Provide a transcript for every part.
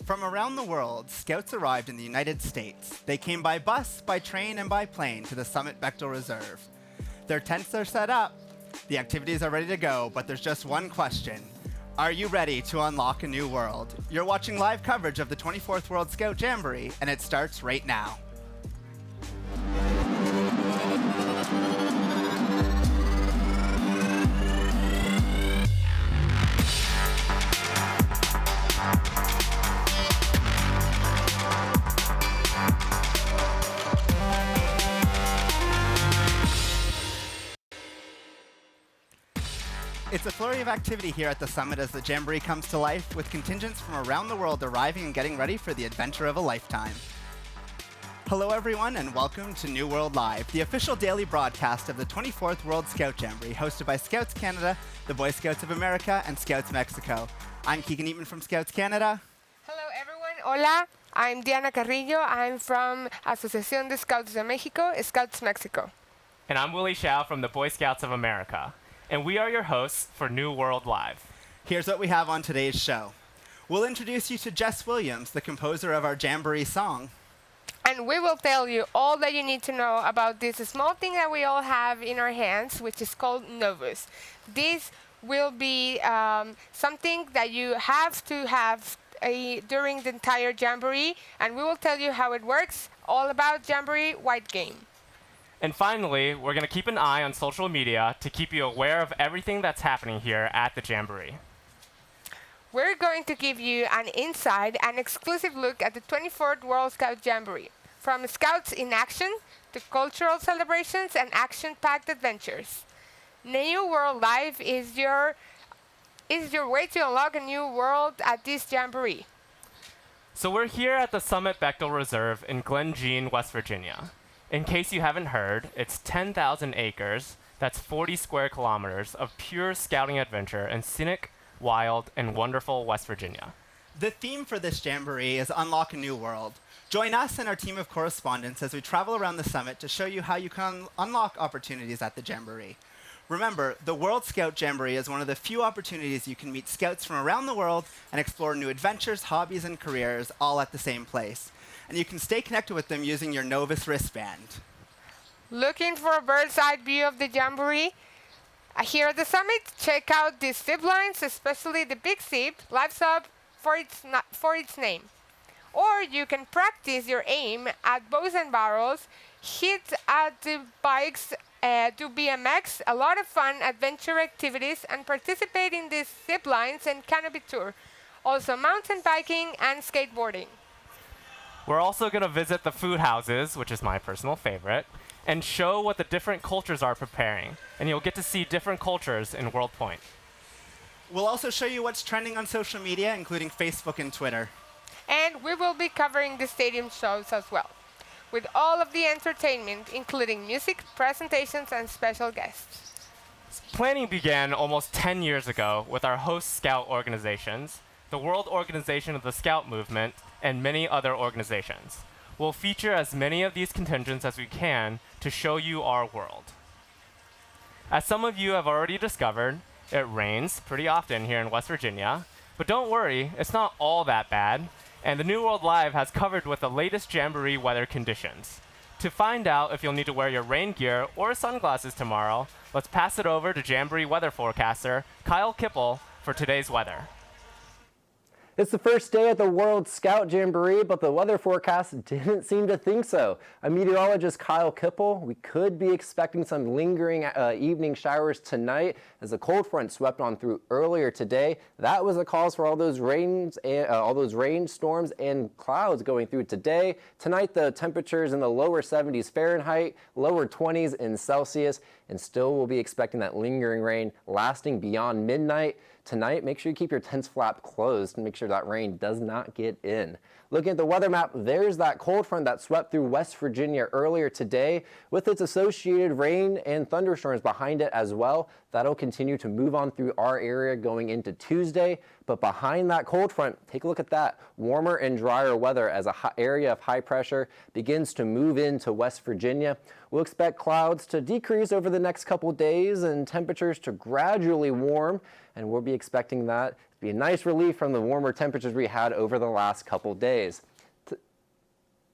From around the world, Scouts arrived in the United States. They came by bus, by train, and by plane to the Summit Bechtel Reserve. Their tents are set up, the activities are ready to go, but there's just one question. Are you ready to unlock a new world? You're watching live coverage of the 24th World Scout Jamboree, and it starts right now. It's a flurry of activity here at the Summit as the Jamboree comes to life, with contingents from around the world arriving and getting ready for the adventure of a lifetime. Hello everyone and welcome to New World Live, the official daily broadcast of the 24th World Scout Jamboree, hosted by Scouts Canada, the Boy Scouts of America, and Scouts Mexico. I'm Keegan Eatman from Scouts Canada. Hello everyone, hola, I'm Diana Carrillo, I'm from Asociación de Scouts de México, Scouts Mexico. And I'm Willie Shao from the Boy Scouts of America. And we are your hosts for New World Live. Here's what we have on today's show. We'll introduce you to Jess Williams, the composer of our Jamboree song. And we will tell you all that you need to know about this small thing that we all have in our hands, which is called Novus. This will be something that you have to have during the entire Jamboree, and we will tell you how it works, all about Jamboree White Game. And finally, we're going to keep an eye on social media to keep you aware of everything that's happening here at the Jamboree. We're going to give you an inside and exclusive look at the 24th World Scout Jamboree, from Scouts in action to cultural celebrations and action-packed adventures. New World Live is your way to unlock a new world at this Jamboree. So we're here at the Summit Bechtel Reserve in Glen Jean, West Virginia. In case you haven't heard, it's 10,000 acres, that's 40 square kilometers of pure scouting adventure in scenic, wild, and wonderful West Virginia. The theme for this Jamboree is Unlock a New World. Join us and our team of correspondents as we travel around the summit to show you how you can unlock opportunities at the Jamboree. Remember, the World Scout Jamboree is one of the few opportunities you can meet scouts from around the world and explore new adventures, hobbies, and careers all at the same place. And you can stay connected with them using your Novus wristband. Looking for a bird's-eye view of the Jamboree? Here at the summit, check out these zip lines, especially the Big Zip, lives up for its name. Or you can practice your aim at bows and barrels, hit at the bikes, do BMX, a lot of fun adventure activities, and participate in these zip lines and canopy tour. Also mountain biking and skateboarding. We're also going to visit the food houses, which is my personal favorite, and show what the different cultures are preparing. And you'll get to see different cultures in World Point. We'll also show you what's trending on social media, including Facebook and Twitter. And we will be covering the stadium shows as well, with all of the entertainment, including music, presentations, and special guests. Planning began almost 10 years ago with our host scout organizations, the World Organization of the Scout Movement, and many other organizations. We'll feature as many of these contingents as we can to show you our world. As some of you have already discovered, it rains pretty often here in West Virginia, but don't worry, it's not all that bad, and the New World Live has covered with the latest Jamboree weather conditions. To find out if you'll need to wear your rain gear or sunglasses tomorrow, let's pass it over to Jamboree weather forecaster Kyle Kipple for today's weather. It's the first day at the World Scout Jamboree, but the weather forecast didn't seem to think so. A meteorologist, Kyle Kipple, we could be expecting some lingering evening showers tonight as a cold front swept on through earlier today. That was the cause for all those rainstorms and clouds going through today. Tonight, the temperatures in the lower 70s Fahrenheit, lower 20s in Celsius, and still we'll be expecting that lingering rain lasting beyond midnight. Tonight, make sure you keep your tents flap closed and make sure that rain does not get in. Looking at the weather map, there's that cold front that swept through West Virginia earlier today with its associated rain and thunderstorms behind it as well. That'll continue to move on through our area going into Tuesday. But behind that cold front, take a look at that. Warmer and drier weather as an area of high pressure begins to move into West Virginia. We'll expect clouds to decrease over the next couple days and temperatures to gradually warm, and we'll be expecting that to be a nice relief from the warmer temperatures we had over the last couple days.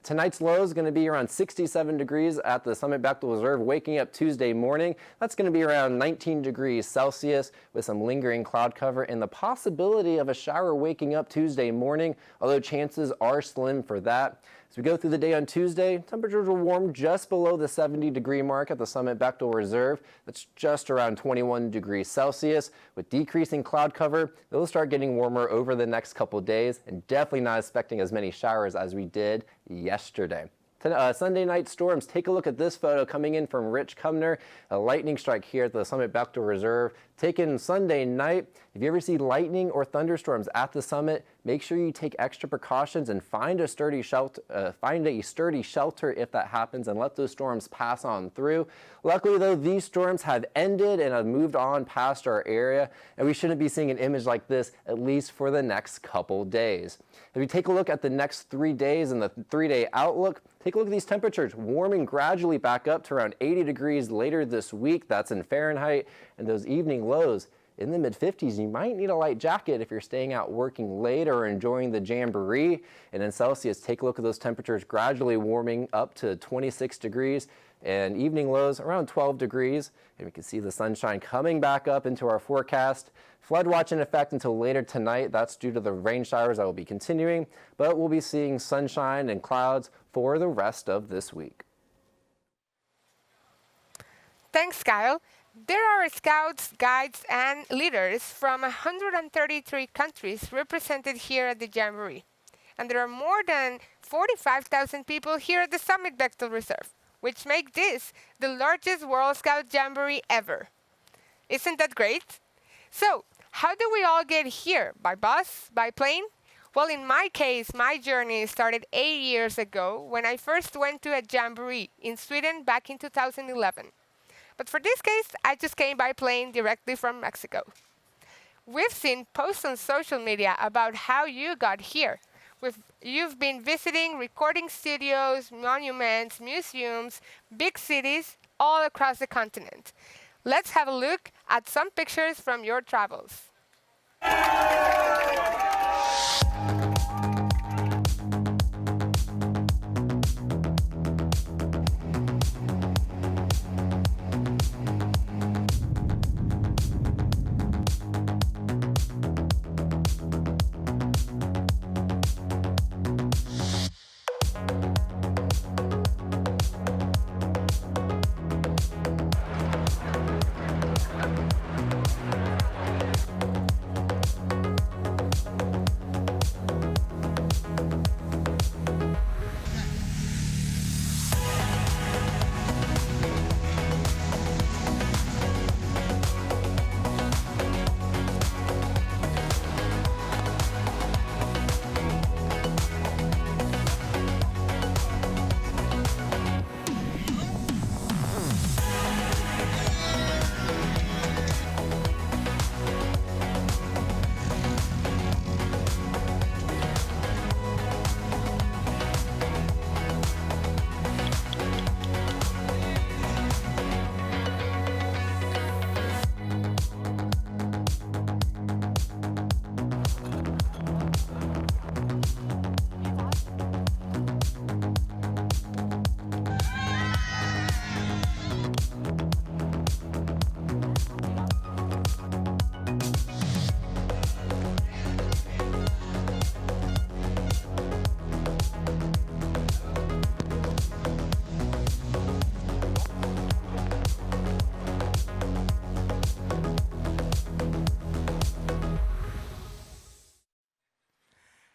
Tonight's low is going to be around 67 degrees at the Summit Bechtel Reserve, waking up Tuesday morning. That's going to be around 19 degrees Celsius with some lingering cloud cover and the possibility of a shower waking up Tuesday morning, although chances are slim for that. As we go through the day on Tuesday, temperatures will warm just below the 70-degree mark at the Summit Bechtel Reserve. That's just around 21 degrees Celsius. With decreasing cloud cover, it'll start getting warmer over the next couple days, and definitely not expecting as many showers as we did yesterday. Sunday night storms. Take a look at this photo coming in from Rich Cumner, a lightning strike here at the Summit Bechtel Reserve, taken Sunday night. If you ever see lightning or thunderstorms at the summit, make sure you take extra precautions and find a sturdy shelter if that happens, and let those storms pass on through. Luckily, though, these storms have ended and have moved on past our area, and we shouldn't be seeing an image like this at least for the next couple days. If you take a look at the next 3 days and the 3-day outlook, take a look at these temperatures warming gradually back up to around 80 degrees later this week. That's in Fahrenheit, and those evening lows in the mid-50s. You might need a light jacket if you're staying out working late or enjoying the Jamboree. And in Celsius, take a look at those temperatures gradually warming up to 26 degrees and evening lows around 12 degrees. And we can see the sunshine coming back up into our forecast. Flood watch in effect until later tonight. That's due to the rain showers that will be continuing, but we'll be seeing sunshine and clouds for the rest of this week. Thanks, Kyle. There are scouts, guides, and leaders from 133 countries represented here at the Jamboree. And there are more than 45,000 people here at the Summit Bechtel Reserve, which make this the largest World Scout Jamboree ever. Isn't that great? So, how do we all get here? By bus? By plane? Well, in my case, my journey started 8 years ago when I first went to a Jamboree in Sweden back in 2011. But for this case, I just came by plane directly from Mexico. We've seen posts on social media about how you got here. You've been visiting recording studios, monuments, museums, big cities all across the continent. Let's have a look at some pictures from your travels.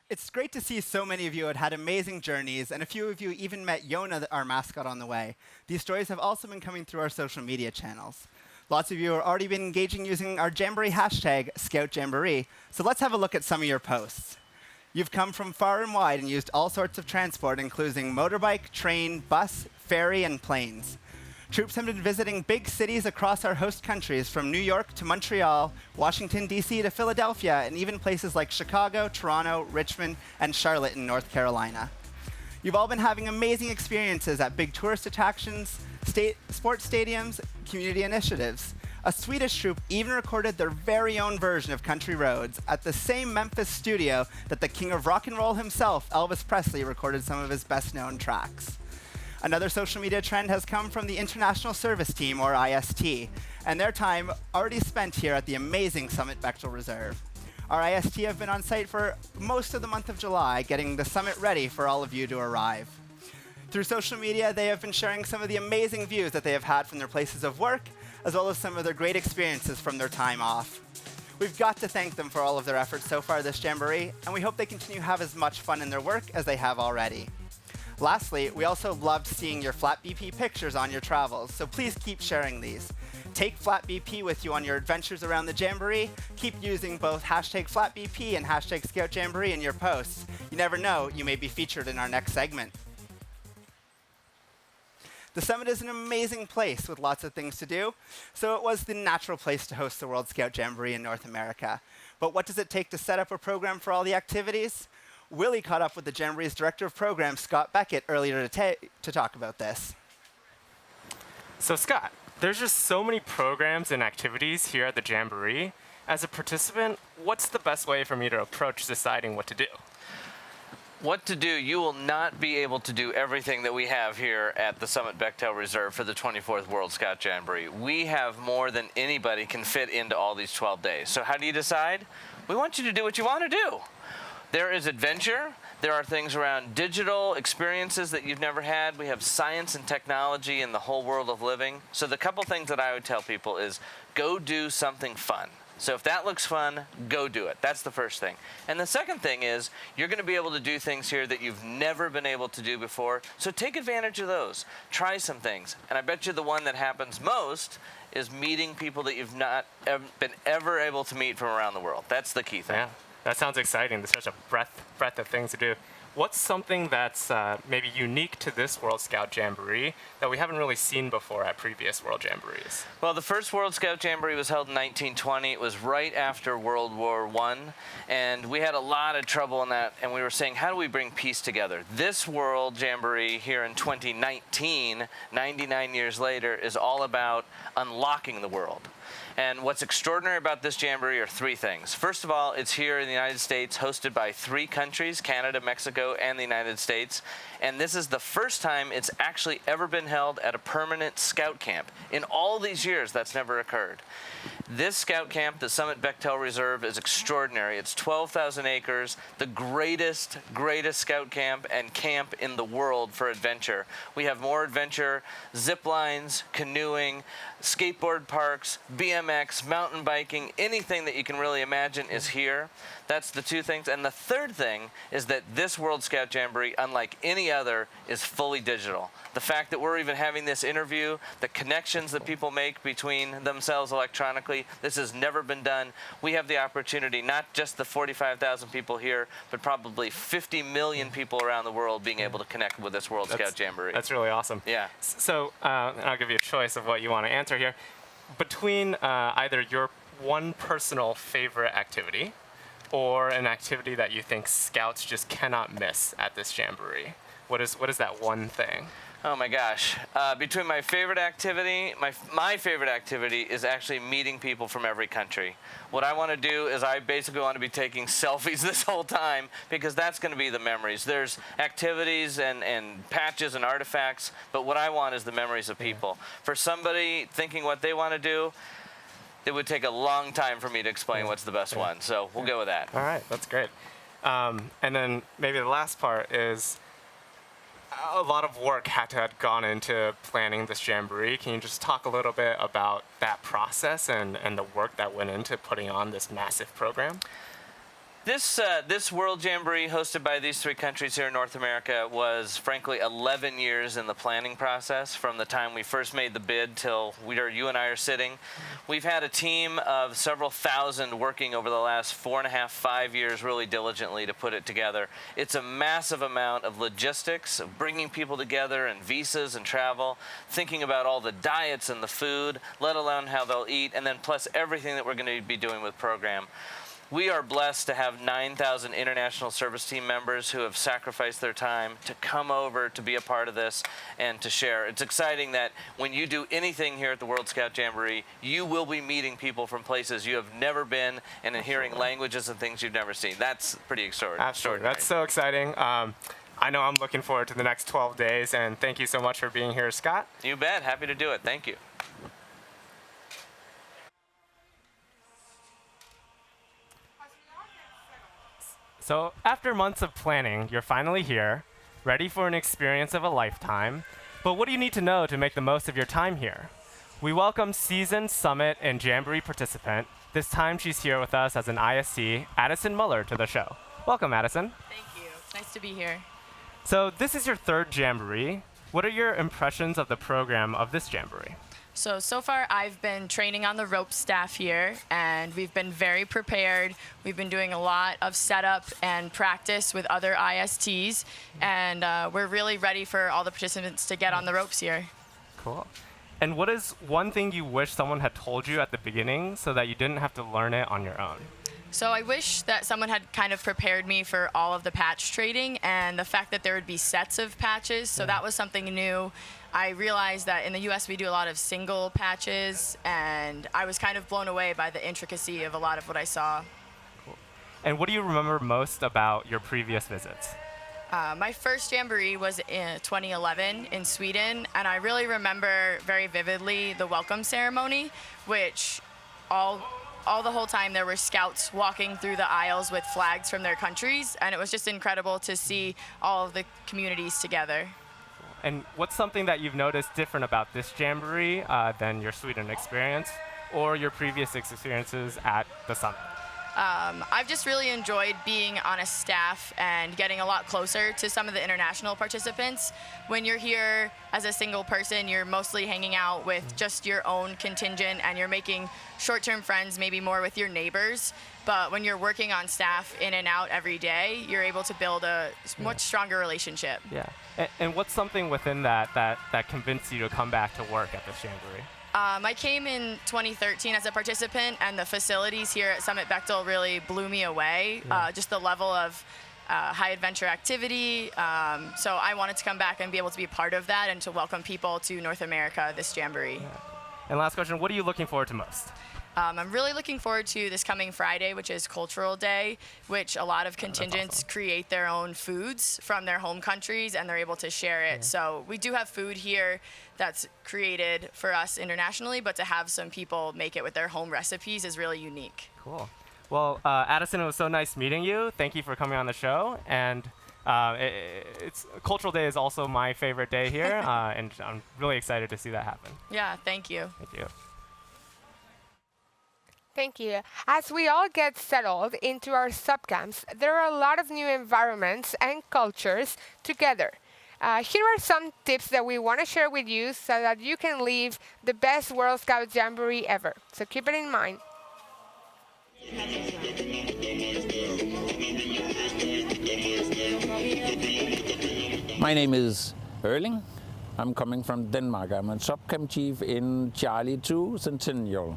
It's great to see so many of you had amazing journeys, and a few of you even met Yona, our mascot, on the way. These stories have also been coming through our social media channels. Lots of you have already been engaging using our Jamboree hashtag, ScoutJamboree, so let's have a look at some of your posts. You've come from far and wide and used all sorts of transport, including motorbike, train, bus, ferry, and planes. Troops have been visiting big cities across our host countries, from New York to Montreal, Washington, D.C. to Philadelphia, and even places like Chicago, Toronto, Richmond, and Charlotte in North Carolina. You've all been having amazing experiences at big tourist attractions, sports stadiums, community initiatives. A Swedish troupe even recorded their very own version of Country Roads at the same Memphis studio that the king of rock and roll himself, Elvis Presley, recorded some of his best-known tracks. Another social media trend has come from the International Service Team, or IST, and their time already spent here at the amazing Summit Bechtel Reserve. Our IST have been on site for most of the month of July, getting the summit ready for all of you to arrive. Through social media, they have been sharing some of the amazing views that they have had from their places of work, as well as some of their great experiences from their time off. We've got to thank them for all of their efforts so far this Jamboree, and we hope they continue to have as much fun in their work as they have already. Lastly, we also loved seeing your Flat BP pictures on your travels, so please keep sharing these. Take Flat BP with you on your adventures around the Jamboree. Keep using both hashtag FlatBP and hashtag Scout Jamboree in your posts. You never know, you may be featured in our next segment. The summit is an amazing place with lots of things to do, so it was the natural place to host the World Scout Jamboree in North America. But what does it take to set up a program for all the activities? Willie caught up with the Jamboree's Director of Programs, Scott Beckett, earlier to talk about this. So Scott, there's just so many programs and activities here at the Jamboree. As a participant, what's the best way for me to approach deciding what to do? What to do, you will not be able to do everything that we have here at the Summit Bechtel Reserve for the 24th World Scout Jamboree. We have more than anybody can fit into all these 12 days. So how do you decide? We want you to do what you want to do. There is adventure. There are things around digital experiences that you've never had. We have science and technology in the whole world of living. So the couple things that I would tell people is go do something fun. So if that looks fun, go do it. That's the first thing. And the second thing is you're going to be able to do things here that you've never been able to do before. So take advantage of those. Try some things. And I bet you the one that happens most is meeting people that you've not been ever able to meet from around the world. That's the key thing. Yeah, that sounds exciting. There's such a breadth of things to do. What's something that's maybe unique to this World Scout Jamboree that we haven't really seen before at previous World Jamborees? Well, the first World Scout Jamboree was held in 1920. It was right after World War I, and we had a lot of trouble in that, and we were saying, how do we bring peace together? This World Jamboree here in 2019, 99 years later, is all about unlocking the world. And what's extraordinary about this Jamboree are three things. First of all, it's here in the United States, hosted by 3 countries, Canada, Mexico, and the United States. And this is the first time it's actually ever been held at a permanent scout camp. In all these years, that's never occurred. This scout camp, the Summit Bechtel Reserve, is extraordinary. It's 12,000 acres, the greatest scout camp and camp in the world for adventure. We have more adventure, zip lines, canoeing, skateboard parks, BMX, mountain biking, anything that you can really imagine is here. That's the 2 things. And the third thing is that this World Scout Jamboree, unlike any other, is fully digital. The fact that we're even having this interview, the connections that people make between themselves electronically, this has never been done. We have the opportunity, not just the 45,000 people here, but probably 50 million people around the world being able to connect with this World Scout Jamboree. That's really awesome. Yeah. So I'll give you a choice of what you want to answer here. Between either your one personal favorite activity or an activity that you think Scouts just cannot miss at this Jamboree, what is that one thing? Oh my gosh. Between my favorite activity, my favorite activity is actually meeting people from every country. What I want to do is I basically want to be taking selfies this whole time because that's going to be the memories. There's activities and patches and artifacts, but what I want is the memories of people. For somebody thinking what they want to do, it would take a long time for me to explain what's the best one. So we'll go with that. All right, that's great. And then maybe the last part is a lot of work had to have gone into planning this Jamboree. Can you just talk a little bit about that process and the work that went into putting on this massive program? This World Jamboree hosted by these 3 countries here in North America was frankly 11 years in the planning process from the time we first made the bid till you and I are sitting. We've had a team of several thousand working over the last 4.5, 5 years really diligently to put it together. It's a massive amount of logistics, of bringing people together and visas and travel, thinking about all the diets and the food, let alone how they'll eat, and then plus everything that we're going to be doing with program. We are blessed to have 9,000 international service team members who have sacrificed their time to come over to be a part of this and to share. It's exciting that when you do anything here at the World Scout Jamboree, you will be meeting people from places you have never been and hearing languages and things you've never seen. That's pretty extraordinary. Absolutely. That's so exciting. I know I'm looking forward to the next 12 days, and thank you so much for being here, Scott. You bet. Happy to do it. Thank you. So after months of planning, you're finally here, ready for an experience of a lifetime. But what do you need to know to make the most of your time here? We welcome seasoned Summit and Jamboree participant. This time she's here with us as an ISC, Addison Muller, to the show. Welcome, Addison. Thank you. It's nice to be here. So this is your third Jamboree. What are your impressions of the program of this Jamboree? So far I've been training on the rope staff here, and we've been very prepared. We've been doing a lot of setup and practice with other ISTs, and we're really ready for all the participants to get on the ropes here. Cool. And what is one thing you wish someone had told you at the beginning so that you didn't have to learn it on your own? So I wish that someone had kind of prepared me for all of the patch trading and the fact that there would be sets of patches, so that was something new. I realized that in the US we do a lot of single patches, and I was kind of blown away by the intricacy of a lot of what I saw. Cool. And what do you remember most about your previous visits? My first Jamboree was in 2011 in Sweden, and I really remember very vividly the welcome ceremony, which all the whole time there were scouts walking through the aisles with flags from their countries, and it was just incredible to see all of the communities together. And what's something that you've noticed different about this Jamboree than your Sweden experience or your previous experiences at the Summit? I've just really enjoyed being on a staff and getting a lot closer to some of the international participants. When you're here as a single person, you're mostly hanging out with just your own contingent, and you're making short-term friends, maybe more with your neighbors. But when you're working on staff in and out every day, you're able to build a much stronger relationship. Yeah. And what's something within that convinced you to come back to work at this Jamboree? I came in 2013 as a participant, and the facilities here at Summit Bechtel really blew me away. Just the level of high adventure activity. So I wanted to come back and be able to be a part of that and to welcome people to North America this Jamboree. Yeah. And last question, what are you looking forward to most? I'm really looking forward to this coming Friday, which is Cultural Day, which a lot of contingents create their own foods from their home countries, and they're able to share it. So we do have food here that's created for us internationally, but to have some people make it with their home recipes is really unique. Cool. Well, Addison, it was so nice meeting you. Thank you for coming on the show. And it's Cultural Day is also my favorite day here, and I'm really excited to see that happen. Yeah, thank you. Thank you. Thank you. As we all get settled into our subcamps, there are a lot of new environments and cultures together. Here are some tips that we want to share with you so that you can live the best World Scout Jamboree ever. So keep it in mind. My name is Erling. I'm coming from Denmark. I'm a subcamp chief in Charlie 2 Centennial.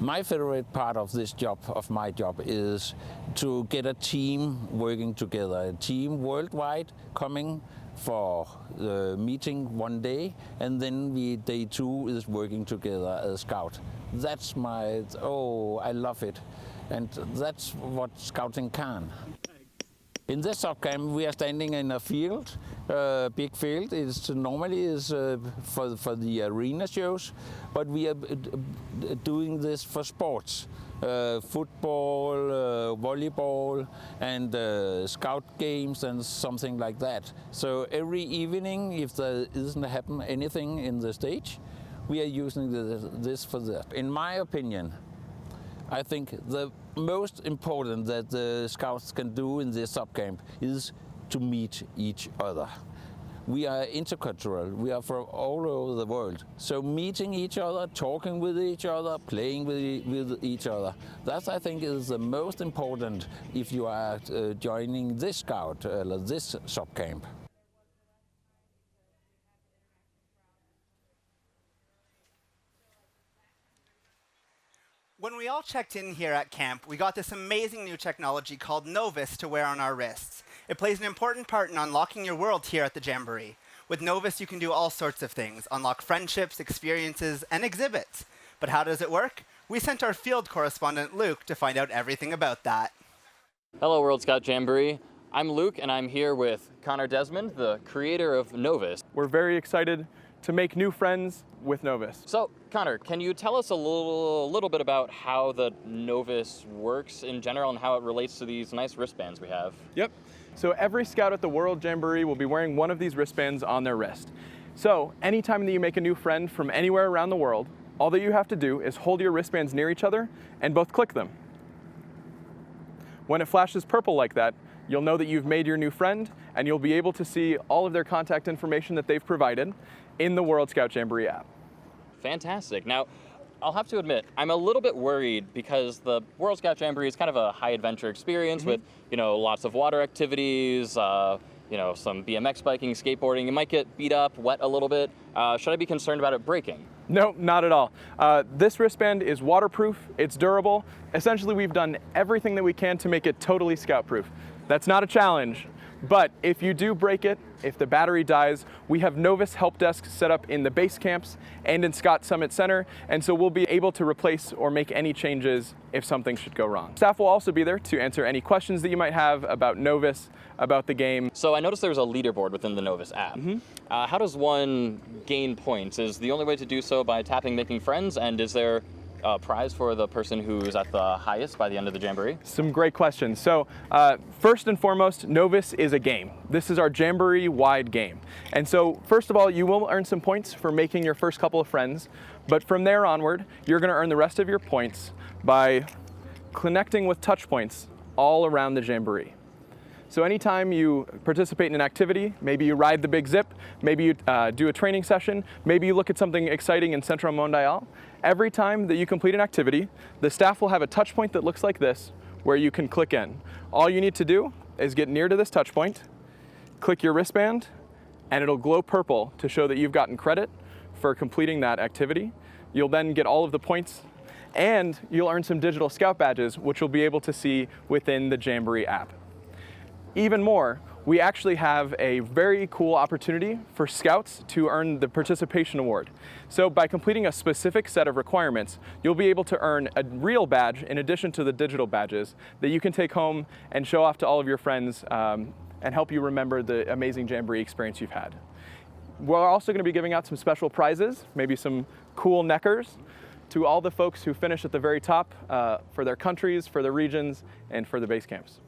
My favorite part of this job, of my job, is to get a team working together. A team worldwide coming for the meeting one day, and then day 2 is working together as scout. That's I love it. And that's what scouting can. In this subcamp, we are standing in a field, big field. It's normally is for the arena shows, but we are doing this for sports, football, volleyball, and scout games and something like that. So every evening, if there isn't happen anything in the stage, we are using this for that. In my opinion, I think the most important that the scouts can do in this subcamp is to meet each other. We are intercultural, we are from all over the world. So meeting each other, talking with each other, playing with each other, that I think is the most important if you are joining this scout, this subcamp. When we all checked in here at camp, we got this amazing new technology called Novus to wear on our wrists. It plays an important part in unlocking your world here at the Jamboree. With Novus, you can do all sorts of things, unlock friendships, experiences, and exhibits. But how does it work? We sent our field correspondent, Luke, to find out everything about that. Hello, World Scout Jamboree. I'm Luke, and I'm here with Connor Desmond, the creator of Novus. We're very excited to make new friends with Novus. So, Connor, can you tell us a little bit about how the Novus works in general and how it relates to these nice wristbands we have? Yep. So every scout at the World Jamboree will be wearing one of these wristbands on their wrist. So anytime that you make a new friend from anywhere around the world, all that you have to do is hold your wristbands near each other and both click them. When it flashes purple like that, you'll know that you've made your new friend, and you'll be able to see all of their contact information that they've provided in the World Scout Jamboree app. Fantastic. Now, I'll have to admit, I'm a little bit worried because the World Scout Jamboree is kind of a high adventure experience with, lots of water activities, some BMX biking, skateboarding. You might get beat up, wet a little bit. Should I be concerned about it breaking? No, not at all. This wristband is waterproof, it's durable. Essentially, we've done everything that we can to make it totally scout-proof. That's not a challenge, but if you do break it, if the battery dies, we have Novus help desks set up in the base camps and in Scott Summit Center, and so we'll be able to replace or make any changes if something should go wrong. Staff will also be there to answer any questions that you might have about Novus, about the game. So I noticed there's a leaderboard within the Novus app. How does one gain points? Is the only way to do so by tapping Making Friends, and is there a prize for the person who's at the highest by the end of the Jamboree? Some great questions. So first and foremost, Novus is a game. This is our Jamboree-wide game. And so first of all, you will earn some points for making your first couple of friends, but from there onward, you're going to earn the rest of your points by connecting with touch points all around the Jamboree. So anytime you participate in an activity, maybe you ride the big zip, maybe you do a training session, maybe you look at something exciting in Centro Mondial, every time that you complete an activity, the staff will have a touch point that looks like this, where you can click in. All you need to do is get near to this touch point, click your wristband, and it'll glow purple to show that you've gotten credit for completing that activity. You'll then get all of the points, and you'll earn some digital scout badges, which you'll be able to see within the Jamboree app. Even more, we actually have a very cool opportunity for scouts to earn the participation award. So by completing a specific set of requirements, you'll be able to earn a real badge in addition to the digital badges that you can take home and show off to all of your friends and help you remember the amazing Jamboree experience you've had. We're also going to be giving out some special prizes, maybe some cool neckers, to all the folks who finish at the very top for their countries, for their regions, and for the base camps.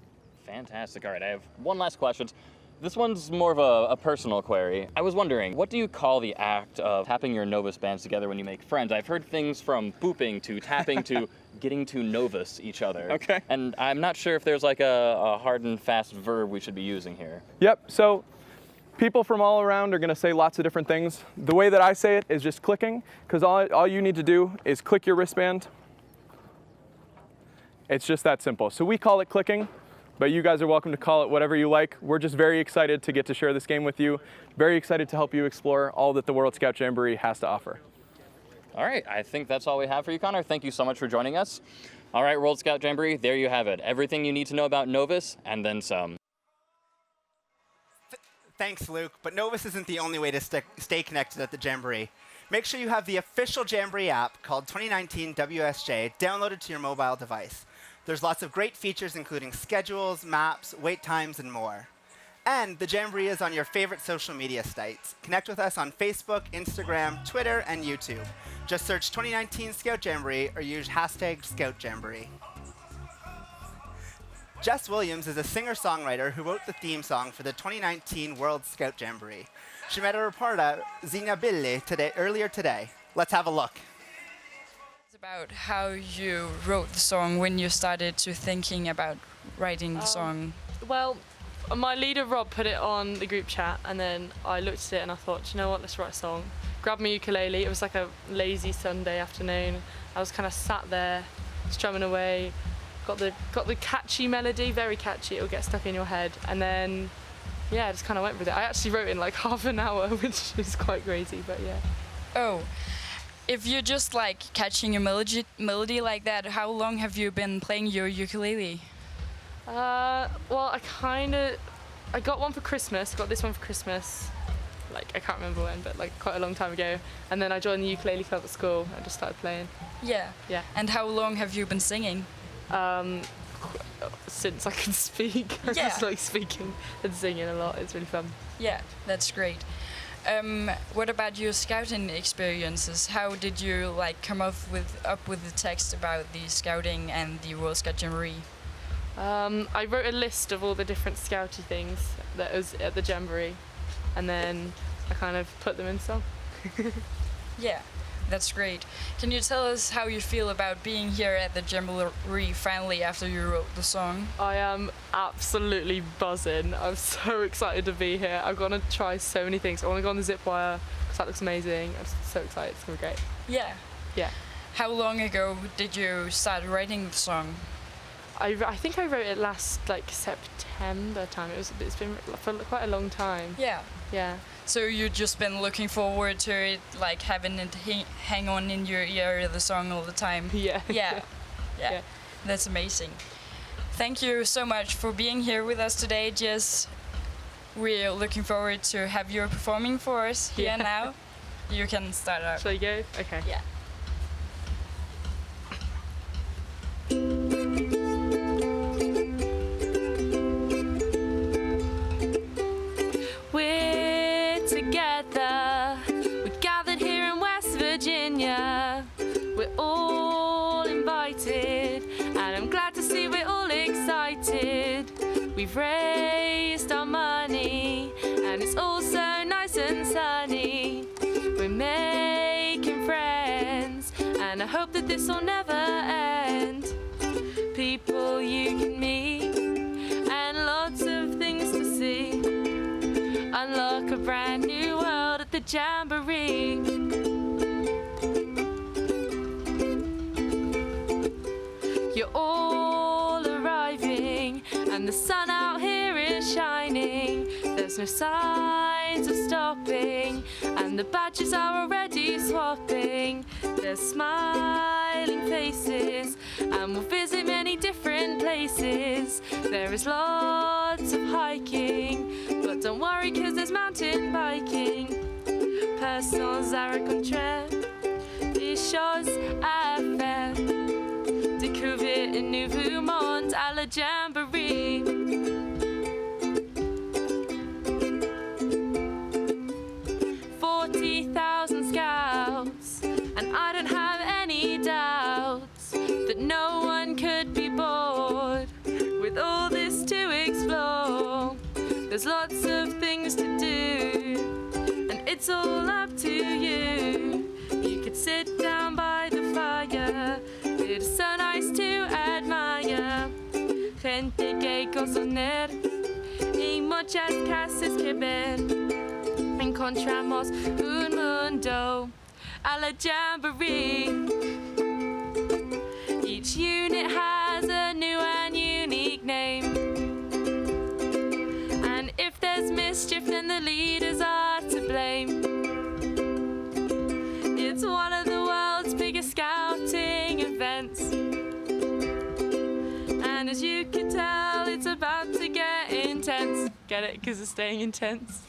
Fantastic. All right, I have one last question. This one's more of a personal query. I was wondering, what do you call the act of tapping your Novus bands together when you make friends? I've heard things from booping to tapping to getting to Novus each other. Okay. And I'm not sure if there's like a hard and fast verb we should be using here. Yep, so people from all around are going to say lots of different things. The way that I say it is just clicking, because all you need to do is click your wristband. It's just that simple. So we call it clicking, but you guys are welcome to call it whatever you like. We're just very excited to get to share this game with you. Very excited to help you explore all that the World Scout Jamboree has to offer. All right, I think that's all we have for you, Connor. Thank you so much for joining us. All right, World Scout Jamboree, there you have it. Everything you need to know about Novus, and then some. Thanks, Luke, but Novus isn't the only way to stay connected at the Jamboree. Make sure you have the official Jamboree app called 2019 WSJ downloaded to your mobile device. There's lots of great features including schedules, maps, wait times, and more. And the Jamboree is on your favorite social media sites. Connect with us on Facebook, Instagram, Twitter, and YouTube. Just search 2019 Scout Jamboree or use hashtag Scout Jamboree. Jess Williams is a singer-songwriter who wrote the theme song for the 2019 World Scout Jamboree. She met a reporter, Zina Billi, earlier today. Let's have a look. About how you wrote the song, when you started to thinking about writing the song. Well, my leader Rob put it on the group chat, and then I looked at it and I thought, you know what, let's write a song. Grabbed my ukulele. It was like a lazy Sunday afternoon. I was kind of sat there, strumming away. Got the catchy melody, very catchy. It'll get stuck in your head, and then I just kind of went with it. I actually wrote it in like half an hour, which is quite crazy, but yeah. Oh. if you're just like catching a melody like that, how long have you been playing your ukulele? Well, I got one for Christmas. Got this one for Christmas. Like I can't remember when, but like quite a long time ago. And then I joined the ukulele club at school and just started playing. Yeah. Yeah. And how long have you been singing? Since I can speak. I Yeah. just like speaking and singing a lot. It's really fun. Yeah, that's great. What about your scouting experiences? How did you like come up with the text about the scouting and the World Scout Jamboree? I wrote a list of all the different scouty things that was at the Jamboree, and then I kind of put them in song. Yeah, that's great. Can you tell us how you feel about being here at the Jamboree finally after you wrote the song? I am absolutely buzzing. I'm so excited to be here. I'm gonna try so many things. I want to go on the zip wire because that looks amazing. I'm so excited. It's gonna be great. Yeah. Yeah. How long ago did you start writing the song? I think I wrote it last like September time. It's been for quite a long time. Yeah. Yeah. So you've just been looking forward to it, like having it hang on in your ear, the song all the time. Yeah. Yeah. Yeah. Yeah. That's amazing. Thank you so much for being here with us today, Jess. We're looking forward to have you performing for us here now. You can start out. Shall I go? Okay. Yeah. We're together. We gathered here in West Virginia. We're all invited, and I'm glad to see we're all excited. We've raised our money, and it's all so nice and sunny. We're making friends, and I hope that this will never end. People you can meet, and lots of things to see. Unlock a brand new world at the Jamboree. You're all arriving, and the sun out here is shining. There's no signs of stopping, and the badges are already swapping. There's smiling faces, and we'll visit many different places. There is lots of hiking, but don't worry, 'cause there's mountain biking. Personnes à rencontrer, des choses à faire. Découvrir un nouveau monde à la Jamboree. Scouts, and I don't have any doubts that no one could be bored with all this to explore. There's lots of things to do, and it's all up to you. You could sit down by the fire, it's so nice to admire. Gente que conocer y muchas casas que ver. Encontramos un mundo a la Jamboree. Each unit has a new and unique name, and if there's mischief, then the leaders are to blame. It's one of the world's biggest scouting events, and as you can tell, it's about to get intense. Get it? 'Cause it's staying intense.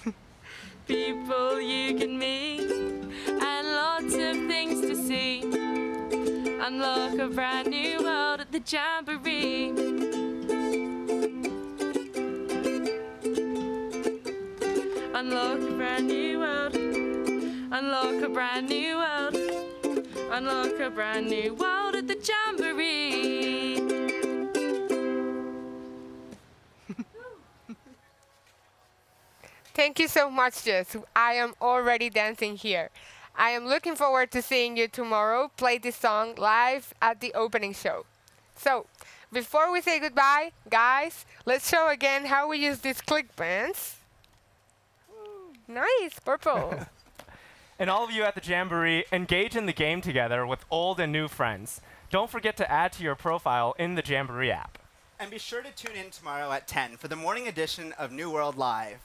People you can meet, and lots of things to see. Unlock a brand new world at the Jamboree. Unlock a brand new world. Unlock a brand new world. Unlock a brand new world at the Jamboree. Thank you so much, Jess. I am already dancing here. I am looking forward to seeing you tomorrow play this song live at the opening show. So, before we say goodbye, guys, let's show again how we use these click bands. Nice, purple. And all of you at the Jamboree, engage in the game together with old and new friends. Don't forget to add to your profile in the Jamboree app. And be sure to tune in tomorrow at 10 for the morning edition of New World Live.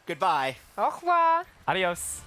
Goodbye. Au revoir. Adios.